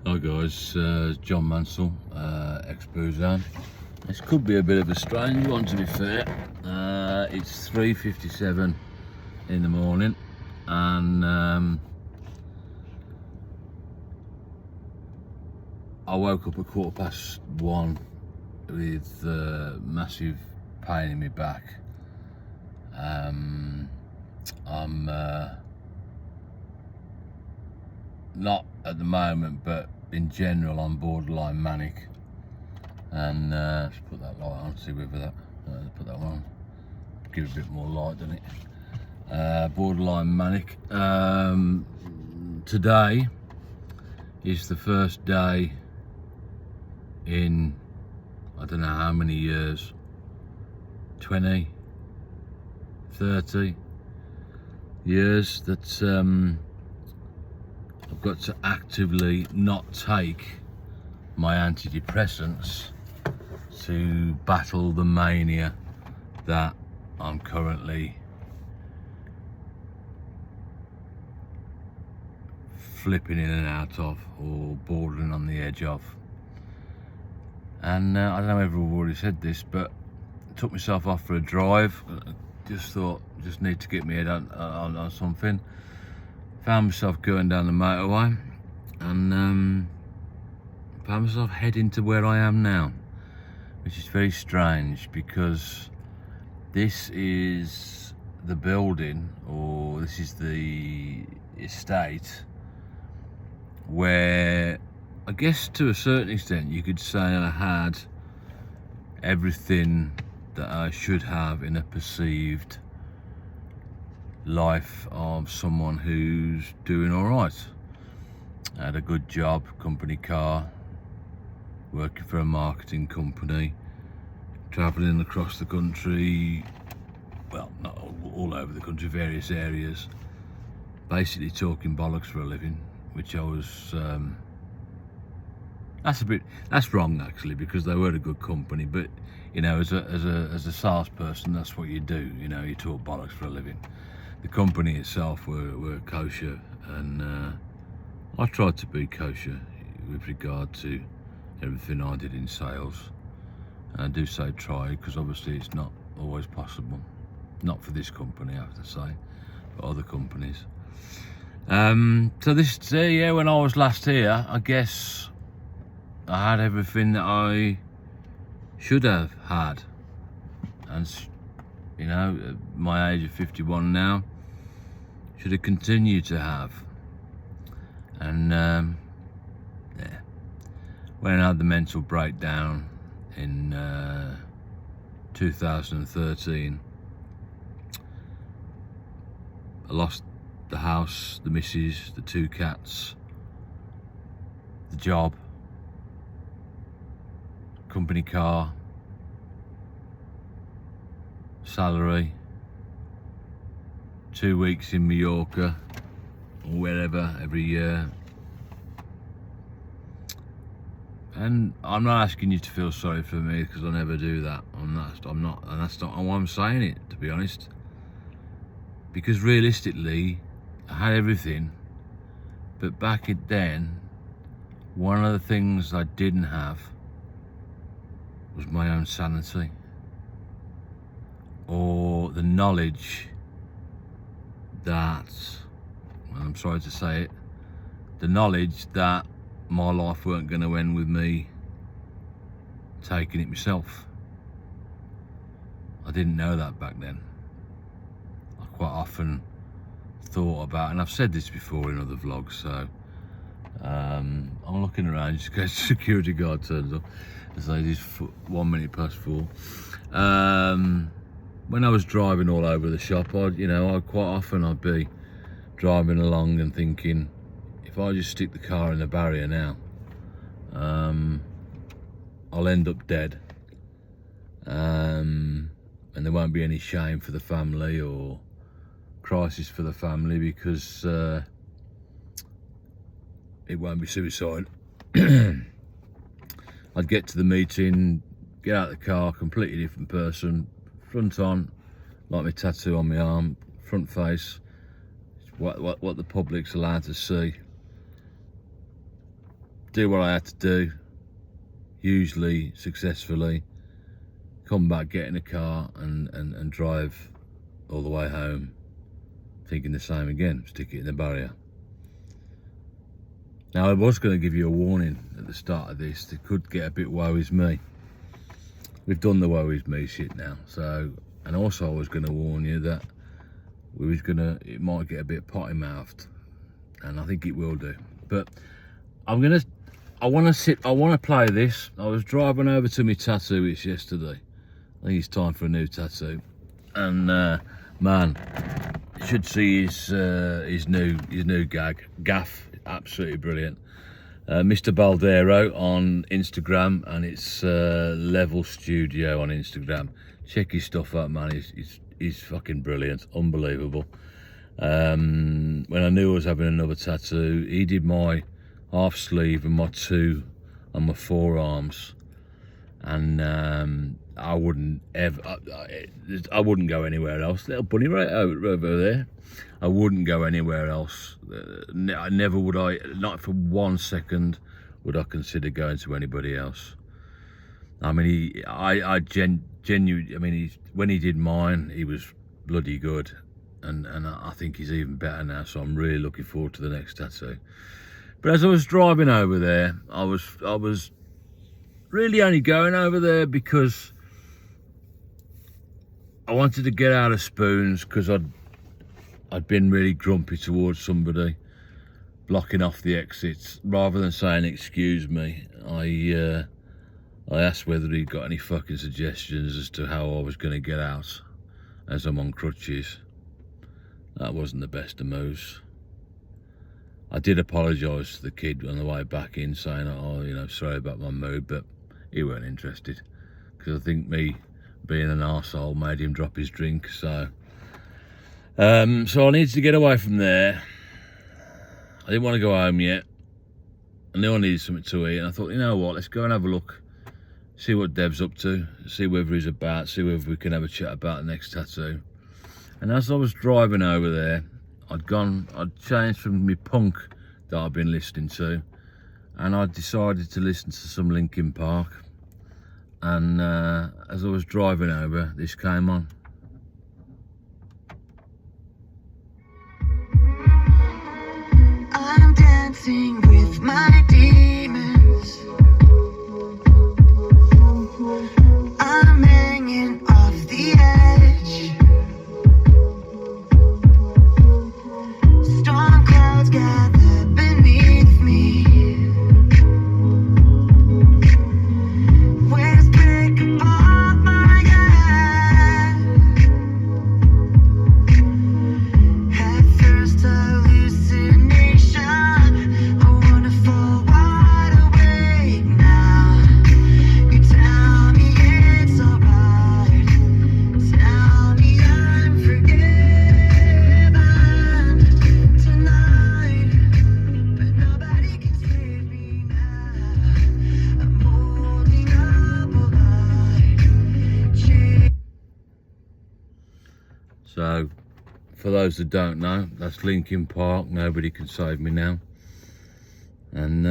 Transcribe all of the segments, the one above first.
Hi guys, John Mansell, exboozehound. This could be a bit of a strange one, to be fair. It's 3:57 in the morning, and I woke up at 1:15 with massive pain in my back. I'm not at the moment, but in general I'm borderline manic. And let's put that light on, see whether that put that one on, give it a bit more light, doesn't it? Borderline manic. Today is the first day in I don't know how many years, 20, 30 years, that I've got to actively not take my antidepressants to battle the mania that I'm currently flipping in and out of, or bordering on the edge of. And I don't know if I've already said this, but I took myself off for a drive. Just thought, just need to get my head on something. Found myself going down the motorway, and found myself heading to where I am now, which is very strange, because this is the building, or this is the estate, where I guess to a certain extent you could say I had everything that I should have in a perceived life of someone who's doing all right. I had a good job, company car, working for a marketing company, travelling across the country, well, not all over the country, various areas, basically talking bollocks for a living, which I was, that's wrong actually, because they were a good company, but you know, as a salesperson, that's what you do, you know, you talk bollocks for a living. The company itself were kosher, and I tried to be kosher with regard to everything I did in sales. And I do say try, because obviously it's not always possible. Not for this company, I have to say, but other companies. So this, yeah, when I was last here, I guess I had everything that I should have had. And, you know, at my age of 51 now, should have continued to have. And yeah, when I had the mental breakdown in 2013, I lost the house, the missus, the 2 cats, the job, company car, salary, 2 weeks in Mallorca or wherever every year. And I'm not asking you to feel sorry for me, because I never do that. I'm not, and that's not why I'm saying it, to be honest. Because realistically, I had everything, but back then, one of the things I didn't have was my own sanity, or the knowledge that, well, I'm sorry to say it, the knowledge that my life weren't going to end with me taking it myself. I didn't know that back then. I quite often thought about, and I've said this before in other vlogs, so I'm looking around just in case the security guard turns up. As it is 1 minute past 4. When I was driving all over the shop, I'd quite often be driving along and thinking, if I just stick the car in the barrier now, I'll end up dead, and there won't be any shame for the family or crisis for the family, because it won't be suicide. I'd get to the meeting, get out of the car, completely different person, front on, like my tattoo on my arm, front face, what the public's allowed to see. do what I had to do, usually successfully, come back, get in a car and drive all the way home, thinking the same again, stick it in the barrier. Now, I was going to give you a warning at the start of this. It could get a bit woe is me. We've done the woe is me shit now. So, and also I was going to warn you that it might get a bit potty mouthed, and I think it will do. But I want to play this. I was driving over to my tattooist yesterday. I think it's time for a new tattoo, and man, you should see his new gaff. Absolutely brilliant. Mr. Baldero on Instagram, and it's Level Studio on Instagram. Check his stuff out, man. He's fucking brilliant, unbelievable. When I knew I was having another tattoo, he did my half sleeve and my two on my forearms, and I wouldn't go anywhere else. Little bunny right over there. I wouldn't go anywhere else. Never would I, not for 1 second, would I consider going to anybody else. I mean, genuinely, I mean, when he did mine, he was bloody good, and I think he's even better now. So I'm really looking forward to the next tattoo. But as I was driving over there, I was really only going over there because I wanted to get out of Spoons, because I'd been really grumpy towards somebody blocking off the exits. Rather than saying excuse me, I asked whether he'd got any fucking suggestions as to how I was going to get out, as I'm on crutches. That wasn't the best of moves. I did apologise to the kid on the way back in, saying, oh, you know, sorry about my mood, but he weren't interested, because I think me being an arsehole made him drop his drink. So I needed to get away from there. I didn't want to go home yet. I knew I needed something to eat, and I thought, you know what, let's go and have a look, see what Dev's up to, see whether he's about, see whether we can have a chat about the next tattoo. And as I was driving over there, I'd changed from my punk that I'd been listening to, and I decided to listen to some Linkin Park. And as I was driving over, this came on. I'm dancing with my demons. I'm hanging off the edge. Storm clouds gather beneath me. Waves break above my head. Head first hallucination. I wanna fall wide awake now. You tell me it's alright. Tell me I'm forgiven tonight. But nobody can save me now. I'm holding up a light. So, for those that don't know, that's Linkin Park, Nobody Can Save Me Now. And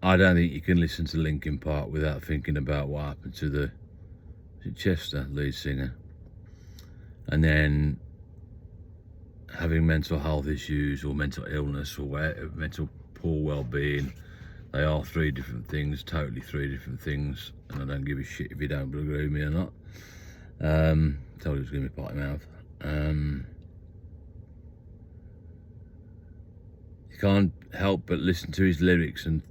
I don't think you can listen to Linkin Park without thinking about what happened to is it Chester, lead singer, and then having mental health issues or mental illness or mental poor well-being. They are three different things, totally three different things, and I don't give a shit if you don't agree with me or not. Told you it was going to be potty mouth. You can't help but listen to his lyrics and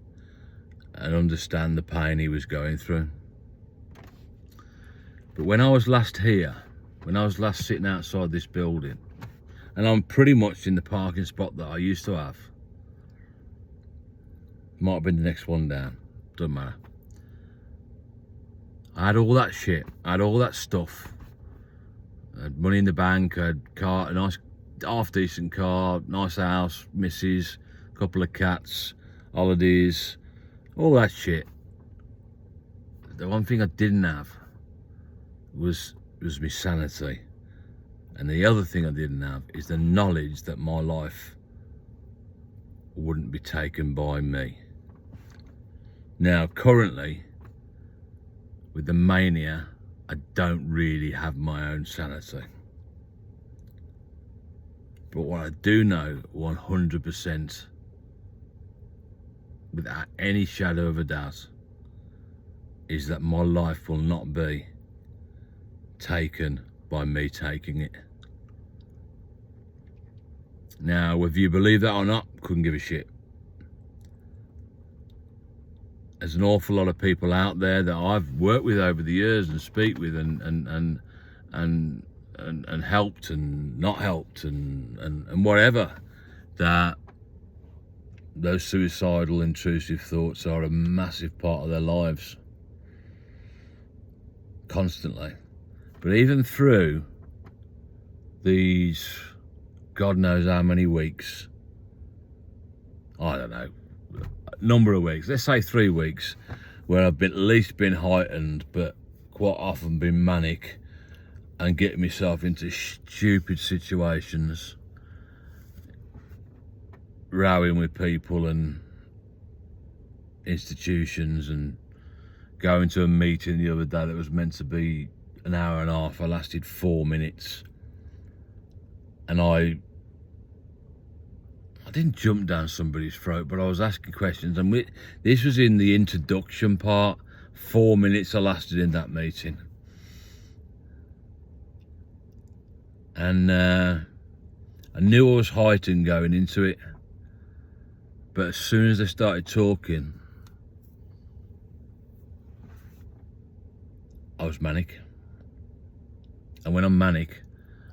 understand the pain he was going through. But when I was last here, when I was last sitting outside this building, and I'm pretty much in the parking spot that I used to have, might have been the next one down, doesn't matter. I had all that shit, I had all that stuff. I had money in the bank, I had a nice, half-decent car, nice house, missus, couple of cats, holidays, all that shit. The one thing I didn't have was my sanity. And the other thing I didn't have is the knowledge that my life wouldn't be taken by me. Now, currently, with the mania, I don't really have my own sanity. But what I do know 100%, without any shadow of a doubt, is that my life will not be taken by me taking it. Now, whether you believe that or not, couldn't give a shit. There's an awful lot of people out there that I've worked with over the years and speak with and helped and not helped and whatever, that those suicidal, intrusive thoughts are a massive part of their lives, constantly. But even through these God knows how many weeks, I don't know, number of weeks, let's say 3 weeks, where I've at least been heightened, but quite often been manic and getting myself into stupid situations, rowing with people and institutions, and going to a meeting the other day that was meant to be an hour and a half. I lasted 4 minutes, and I didn't jump down somebody's throat, but I was asking questions, and this was in the introduction part. 4 minutes I lasted in that meeting, and I knew I was heightened going into it, but as soon as they started talking, I was manic. And when I'm manic,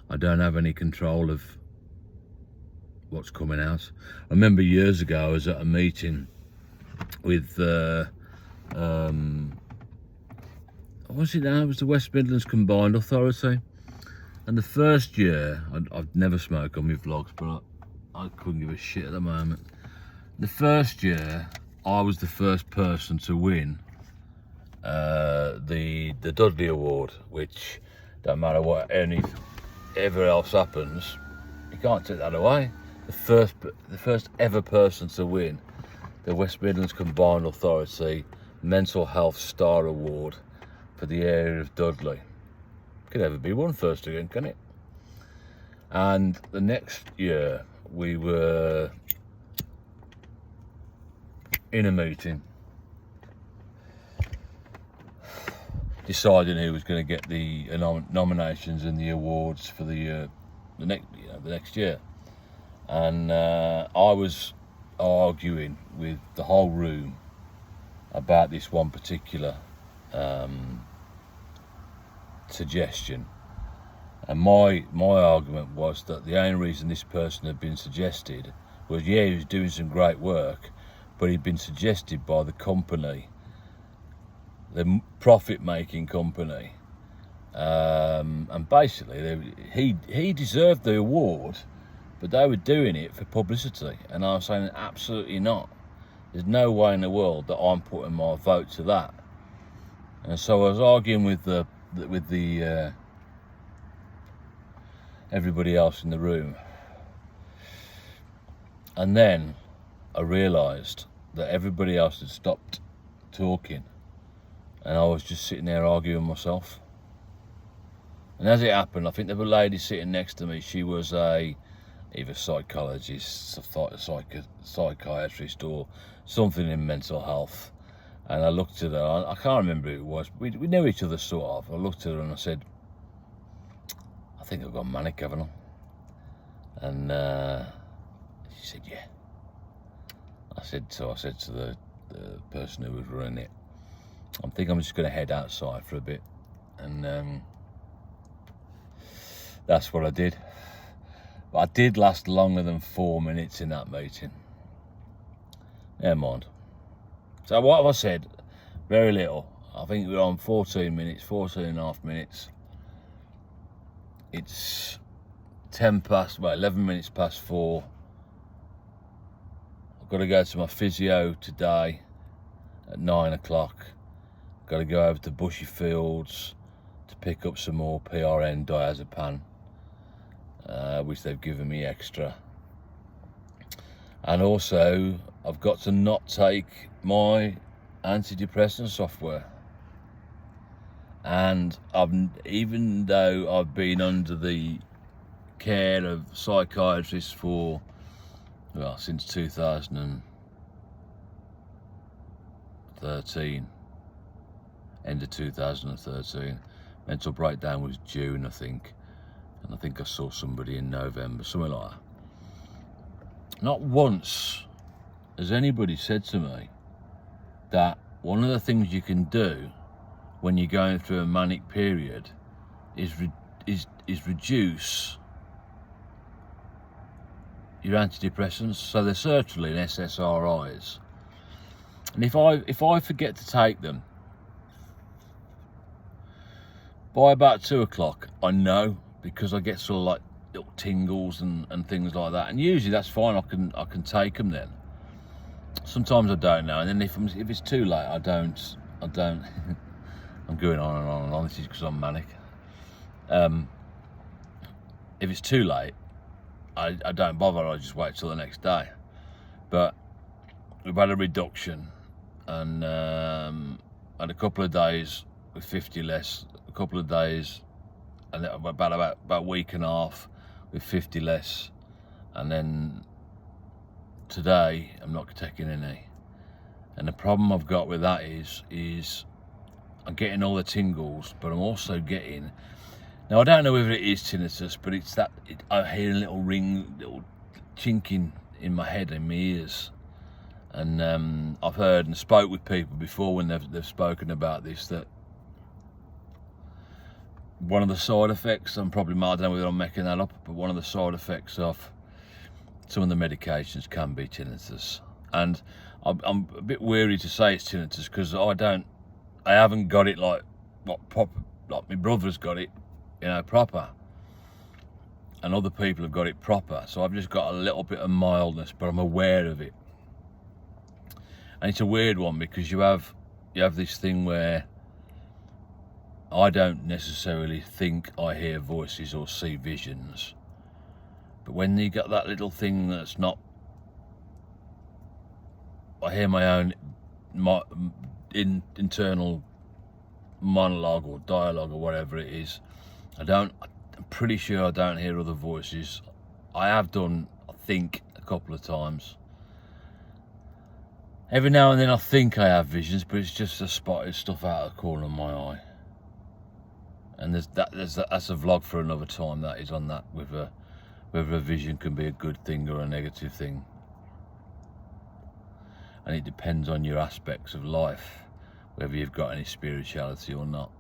I don't have any control of what's coming out. I remember years ago I was at a meeting with what was it now? It was the West Midlands Combined Authority. And the first year, I've never smoked on my vlogs, but I couldn't give a shit at the moment. The first year, I was the first person to win the Dudley Award, which don't matter what ever else happens, you can't take that away. The first ever person to win the West Midlands Combined Authority Mental Health Star Award for the area of Dudley. Could never be won first again, can it? And the next year we were in a meeting deciding who was going to get the nominations and the awards for the next year. And I was arguing with the whole room about this one particular suggestion. And my argument was that the only reason this person had been suggested was, yeah, he was doing some great work, but he'd been suggested by the company, the profit-making company, and basically he deserved the award, but they were doing it for publicity. And I was saying, absolutely not. There's no way in the world that I'm putting my vote to that. And so I was arguing with the everybody else in the room, and then I realised that everybody else had stopped talking, and I was just sitting there arguing with myself. And as it happened, I think there was a lady sitting next to me. She was either psychologist, psychiatrist, or something in mental health. And I looked at her, I can't remember who it was, we knew each other sort of. I looked at her and I said, I think I've gone manic, haven't I? And she said, yeah. I said to the person who was running it, I think I'm just going to head outside for a bit. And that's what I did. But I did last longer than 4 minutes in that meeting. Never mind. So what have I said? Very little. I think we're on 14 minutes, 14 and a half minutes. It's 11 minutes past 4. I've got to go to my physio today at 9 o'clock. I've got to go over to Bushy Fields to pick up some more PRN diazepam, which they've given me extra. And also, I've got to not take my antidepressant software. And even though I've been under the care of psychiatrists for, well, since 2013, end of 2013. Mental breakdown was June, I think. And I think I saw somebody in November, something like that. Not once has anybody said to me that one of the things you can do when you're going through a manic period is reduce your antidepressants. So they're certainly SSRIs. And if I forget to take them by about 2 o'clock, I know, because I get sort of like little tingles and things like that. And usually that's fine. I can take them then. Sometimes I don't know, and then if it's too late, I don't. I'm going on and on and on. This is because I'm manic. If it's too late, I don't bother. I just wait till the next day. But we've had a reduction, and had a couple of days with 50 less. A couple of days, and about a week and a half with 50 less, and then today I'm not taking any. And the problem I've got with that is I'm getting all the tingles, but I'm also getting, now I don't know whether it is tinnitus, but it's that I hear a little chinking in my head and my ears. And I've heard and spoke with people before when they've spoken about this, that one of the side effects, I don't know whether I'm making that up, but one of the side effects of some of the medications can be tinnitus. And I'm a bit weary to say it's tinnitus, because I haven't got it like proper, like my brother's got it, proper. And other people have got it proper. So I've just got a little bit of mildness, but I'm aware of it. And it's a weird one, because you have this thing where I don't necessarily think I hear voices or see visions, but when you got that little thing that's not, I hear my own internal monologue or dialogue or whatever it is. I'm pretty sure I don't hear other voices. I have done, I think, a couple of times. Every now and then I think I have visions, but it's just a spotted stuff out of the corner of my eye. And that's a vlog for another time. That is on that, whether a vision can be a good thing or a negative thing. And it depends on your aspects of life, whether you've got any spirituality or not.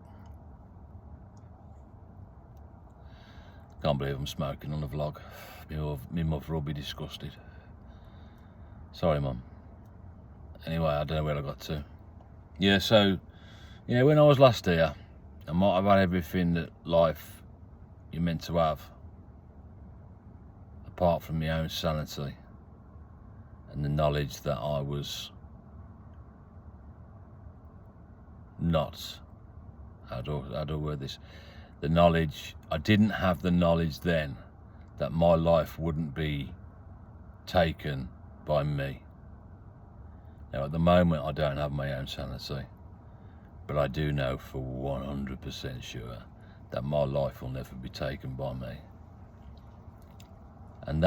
Can't believe I'm smoking on the vlog. My mother will be disgusted. Sorry, Mum. Anyway, I don't know where I got to. Yeah, so, yeah, when I was last here, I might have had everything that life you're meant to have, apart from my own sanity and the knowledge that I was not, how do I word this? The knowledge, I didn't have the knowledge then that my life wouldn't be taken by me. Now at the moment I don't have my own sanity, but I do know for 100% sure that my life will never be taken by me. And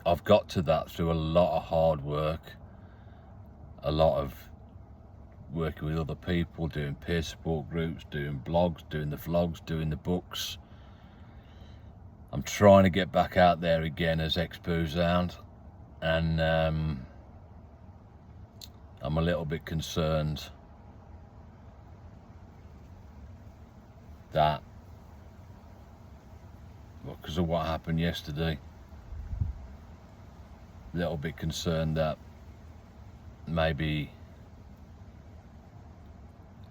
I've got to that through a lot of hard work, a lot of working with other people, doing peer support groups, doing blogs, doing the vlogs, doing the books. I'm trying to get back out there again as exboozehound, and I'm a little bit concerned that, because of what happened yesterday, a little bit concerned that maybe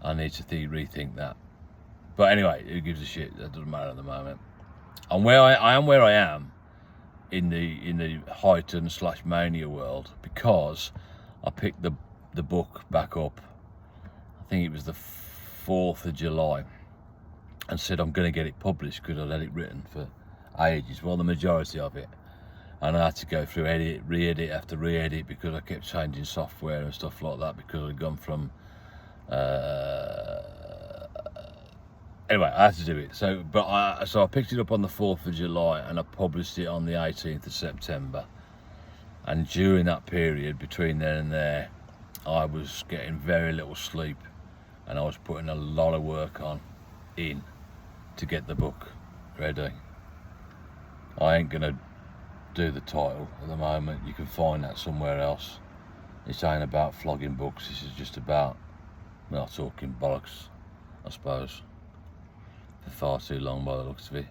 I need to rethink that. But anyway, who gives a shit? That doesn't matter at the moment. And where I am where I am in the heightened / mania world, because I picked the book back up, I think it was the 4th of July, and said I'm going to get it published because I'd had it written for ages, well, the majority of it. and I had to go through edit, re-edit after re-edit because I kept changing software and stuff like that because I'd gone from anyway, I had to do it. So I picked it up on the 4th of July and I published it on the 18th of September. And during that period, between then and there, I was getting very little sleep, and I was putting a lot of work in to get the book ready. I ain't gonna do the title at the moment. You can find that somewhere else. This ain't about flogging books. This is just about, well, talking bollocks, I suppose, for far too long by the looks of it.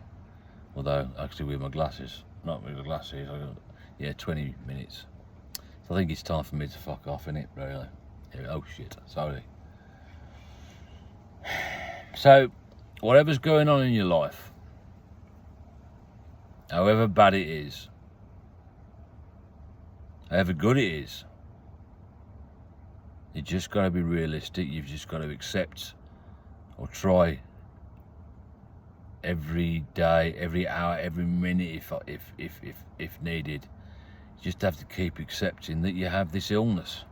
Although, actually, with my glasses, not with the glasses, I got, yeah, 20 minutes. So I think it's time for me to fuck off, innit, really? Yeah, oh shit, sorry. So, whatever's going on in your life, however bad it is, however good it is, you just got to be realistic. You've just got to accept or try every day, every hour, every minute, if needed. You just have to keep accepting that you have this illness,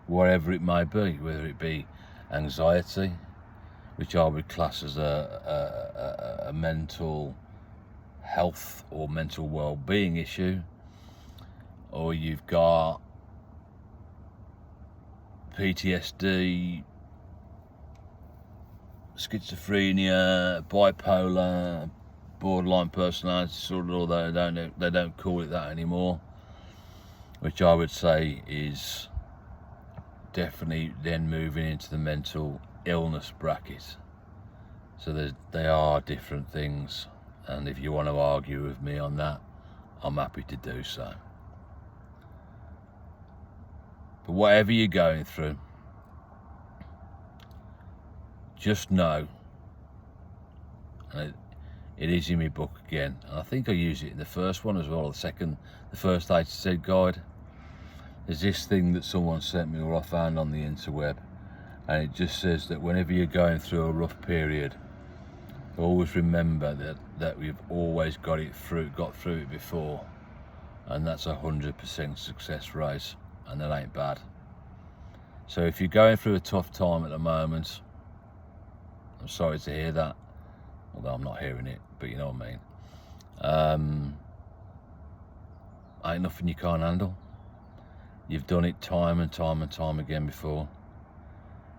whatever it may be, whether it be anxiety, which I would class as a mental health or mental well-being issue, or you've got PTSD, schizophrenia, bipolar, borderline personality disorder, although they don't call it that anymore, which I would say is definitely then moving into the mental illness bracket. So they are different things, and if you want to argue with me on that, I'm happy to do so. But whatever you're going through, just know, and it is in my book again, and I think I use it in the first one as well, the first A to Z guide. There's this thing that someone sent me, or I found on the interweb, and it just says that whenever you're going through a rough period, always remember that we've always got through it before, and that's 100% success rate, and that ain't bad. So if you're going through a tough time at the moment, I'm sorry to hear that, although I'm not hearing it, but you know what I mean. Ain't nothing you can't handle. You've done it time and time and time again before.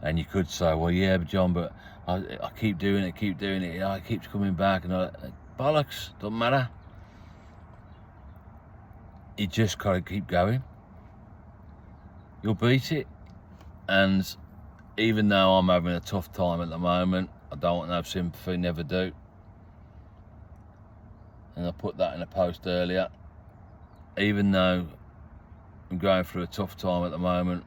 And you could say, well, yeah, but John, but I keep doing it, you know, it keeps coming back, and bollocks, doesn't matter. You just gotta keep going. You'll beat it. And even though I'm having a tough time at the moment, I don't want to have sympathy, never do. And I put that in a post earlier. Even though I'm going through a tough time at the moment,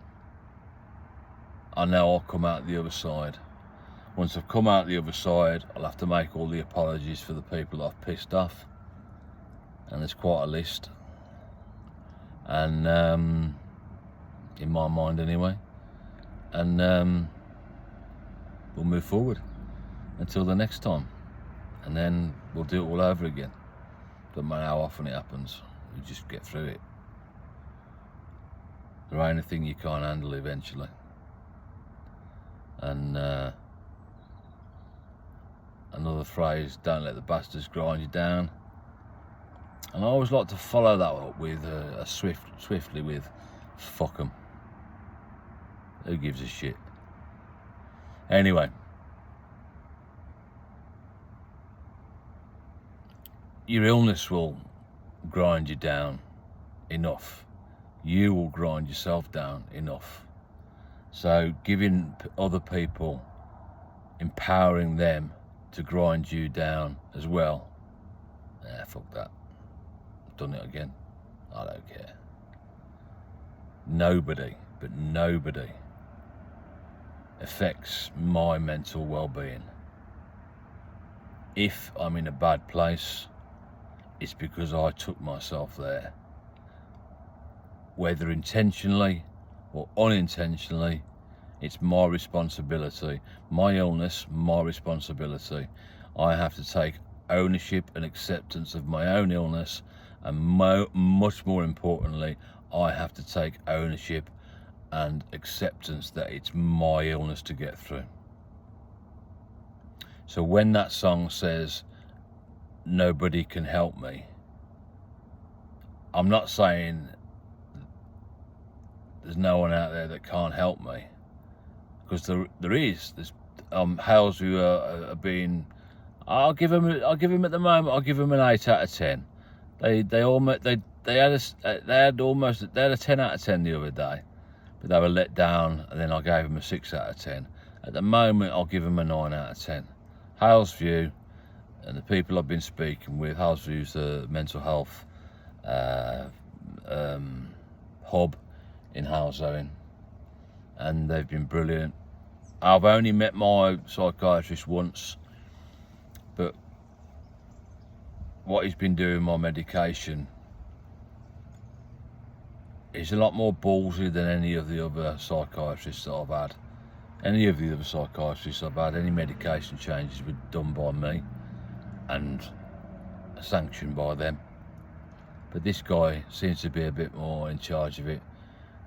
I know I'll come out the other side. Once I've come out the other side, I'll have to make all the apologies for the people that I've pissed off. And there's quite a list. And in my mind anyway. And we'll move forward until the next time. And then we'll do it all over again. Doesn't matter how often it happens, we just get through it. There ain't anything you can't handle eventually. And another phrase, don't let the bastards grind you down. And I always like to follow that up with swiftly with fuck 'em. Who gives a shit? Anyway, your illness will grind you down enough. You will grind yourself down enough. So giving other people, empowering them to grind you down as well, fuck that. I've done it again. I don't care. Nobody, but nobody affects my mental well-being. If I'm in a bad place, it's because I took myself there. Whether intentionally or unintentionally, it's my responsibility. My illness, my responsibility. I have to take ownership and acceptance of my own illness and much more importantly, I have to take ownership and acceptance that it's my illness to get through. So when that song says nobody can help me, I'm not saying there's no one out there that can't help me, because there is. There's Hales who are being, I'll give them at the moment, I'll give them an 8 out of 10. They had a 10 out of 10 the other day, but they were let down, and then I gave them a 6 out of 10. At the moment, I'll give them a 9 out of 10. Hales View and the people I've been speaking with, Hales View's the mental health hub in Halesowen, and they've been brilliant. I've only met my psychiatrist once, but what he's been doing, my medication, is a lot more ballsy than any of the other psychiatrists that I've had. Any of the other psychiatrists I've had, any medication changes were done by me and sanctioned by them. But this guy seems to be a bit more in charge of it.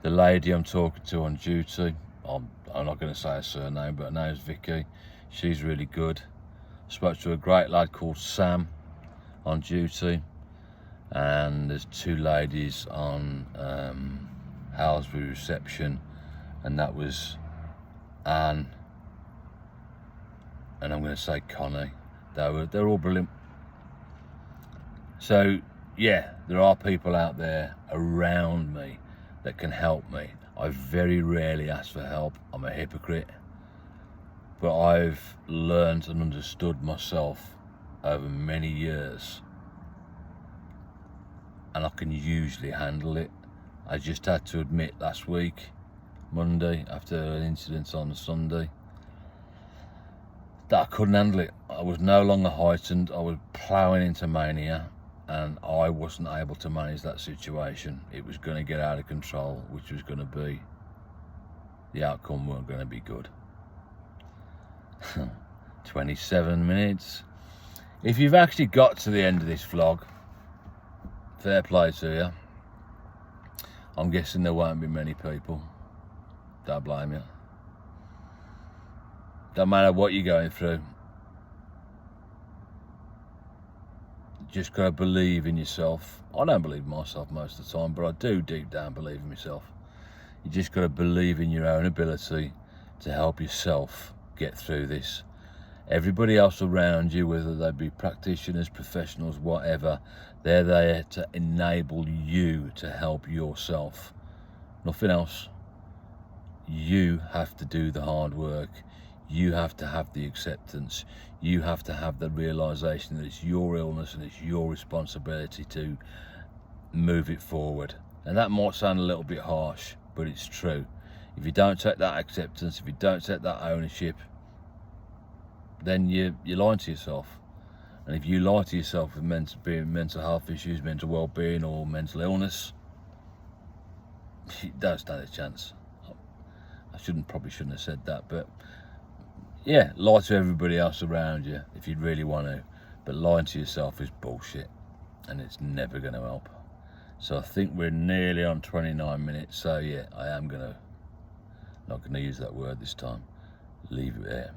The lady I'm talking to on duty, I'm not going to say her surname, but her name's Vicky. She's really good. I spoke to a great lad called Sam on duty, and there's 2 ladies on Halesbury reception, and that was Anne, and I'm going to say Connie. They're all brilliant. So yeah, there are people out there around me that can help me. I very rarely ask for help. I'm a hypocrite, but I've learned and understood myself over many years, and I can usually handle it. I just had to admit last week, Monday, after an incident on Sunday, that I couldn't handle it. I was no longer heightened. I was ploughing into mania, and I wasn't able to manage that situation. It was going to get out of control, which was going to be, the outcome weren't going to be good. 27 minutes. If you've actually got to the end of this vlog, fair play to you. I'm guessing there won't be many people. Don't blame you. Don't matter what you're going through. Just got to believe in yourself. I don't believe in myself most of the time, but I do deep down believe in myself. You just got to believe in your own ability to help yourself get through this. Everybody else around you, whether they be practitioners, professionals, whatever, they're there to enable you to help yourself. Nothing else. You have to do the hard work. You have to have the acceptance. You have to have the realization that it's your illness and it's your responsibility to move it forward. And that might sound a little bit harsh, but it's true. If you don't take that acceptance, if you don't take that ownership, then you're lying to yourself. And if you lie to yourself with mental health issues, mental well-being, or mental illness, you don't stand a chance. I probably shouldn't have said that, but yeah, lie to everybody else around you if you really want to, but lying to yourself is bullshit, and it's never going to help. So I think we're nearly on 29 minutes, so yeah, I am not going to use that word this time. Leave it there.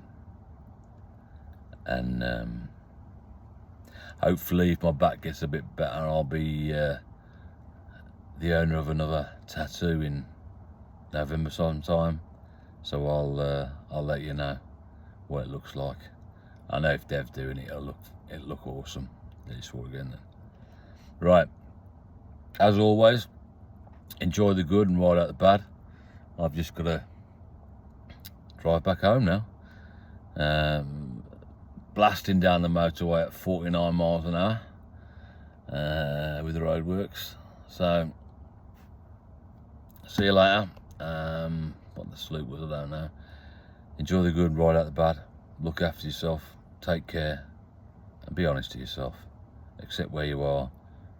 And hopefully if my back gets a bit better, I'll be the owner of another tattoo in November sometime, so I'll let you know what it looks like. I know if Dev's doing it, it'll look awesome. Let's swore again then. Right, as always, enjoy the good and ride out the bad. I've just got to drive back home now. Blasting down the motorway at 49 miles an hour with the roadworks. So see you later. What the salute was, I don't know. Enjoy the good, ride out the bad. Look after yourself, take care, and be honest to yourself. Accept where you are,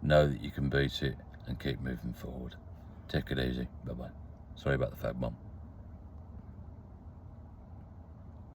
know that you can beat it, and keep moving forward. Take it easy. Bye bye. Sorry about the fag bomb.